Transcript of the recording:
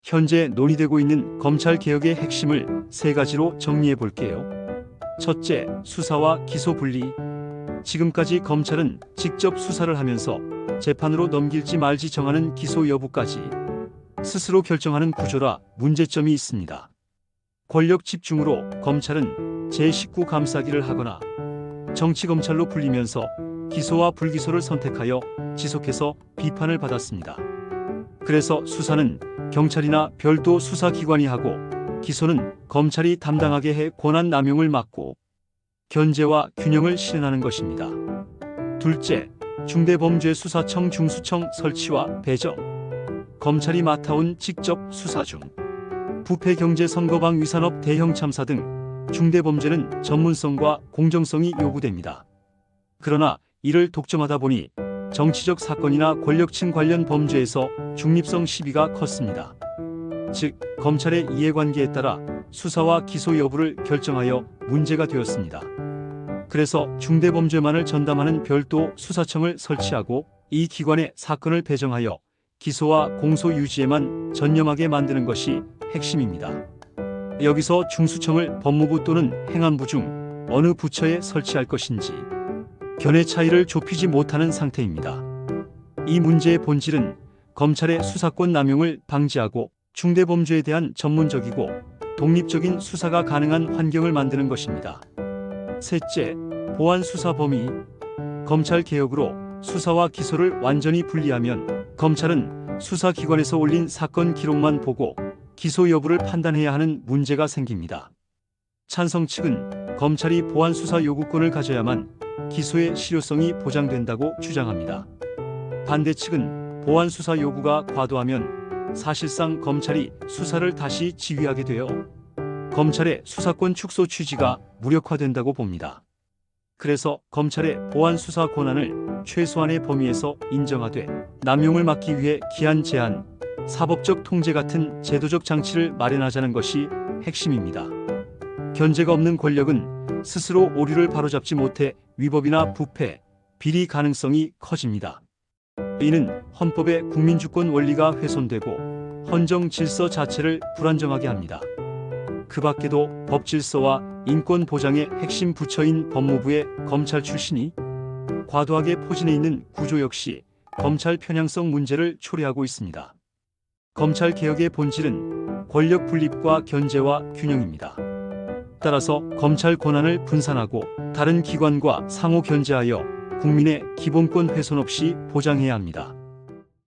현재 논의되고 있는 검찰개혁의 핵심을 세 가지로 정리해 볼게요. 첫째, 수사와 기소 분리. 지금까지 검찰은 직접 수사를 하면서 재판으로 넘길지 말지 정하는 기소 여부까지 스스로 결정하는 구조라 문제점이 있습니다. 권력 집중으로 검찰은 제19 감싸기를 하거나 정치검찰로 불리면서 기소와 불기소를 선택하여 지속해서 비판을 받았습니다. 그래서 수사는 경찰이나 별도 수사기관이 하고 기소는 검찰이 담당하게 해 권한 남용을 막고 견제와 균형을 실현하는 것입니다. 둘째, 중대범죄수사청 중수청 설치와 배정. 검찰이 맡아온 직접 수사 중 부패경제선거방 위산업 대형 참사 등 중대범죄는 전문성과 공정성이 요구됩니다. 그러나 이를 독점하다 보니 정치적 사건이나 권력층 관련 범죄에서 중립성 시비가 컸습니다. 즉, 검찰의 이해관계에 따라 수사와 기소 여부를 결정하여 문제가 되었습니다. 그래서 중대범죄만을 전담하는 별도 수사청을 설치하고 이 기관에 사건을 배정하여 기소와 공소 유지에만 전념하게 만드는 것이 핵심입니다. 여기서 중수청을 법무부 또는 행안부 중 어느 부처에 설치할 것인지 견해 차이를 좁히지 못하는 상태입니다. 이 문제의 본질은 검찰의 수사권 남용을 방지하고 중대범죄에 대한 전문적이고 독립적인 수사가 가능한 환경을 만드는 것입니다. 셋째, 보안 수사 범위. 검찰 개혁으로 수사와 기소를 완전히 분리하면 검찰은 수사기관에서 올린 사건 기록만 보고 기소 여부를 판단해야 하는 문제가 생깁니다. 찬성 측은 검찰이 보안 수사 요구권을 가져야만 기소의 실효성이 보장된다고 주장합니다. 반대 측은 보안 수사 요구가 과도하면 사실상 검찰이 수사를 다시 지휘하게 되어 검찰의 수사권 축소 취지가 무력화된다고 봅니다. 그래서 검찰의 보안 수사 권한을 최소한의 범위에서 인정하되 남용을 막기 위해 기한 제한, 사법적 통제 같은 제도적 장치를 마련하자는 것이 핵심입니다. 견제가 없는 권력은 스스로 오류를 바로잡지 못해 위법이나 부패, 비리 가능성이 커집니다. 이는 헌법의 국민주권 원리가 훼손되고 헌정 질서 자체를 불안정하게 합니다. 그 밖에도 법질서와 인권 보장의 핵심 부처인 법무부의 검찰 출신이 과도하게 포진해 있는 구조 역시 검찰 편향성 문제를 초래하고 있습니다. 검찰 개혁의 본질은 권력 분립과 견제와 균형입니다. 따라서 검찰 권한을 분산하고 다른 기관과 상호 견제하여 국민의 기본권 훼손 없이 보장해야 합니다.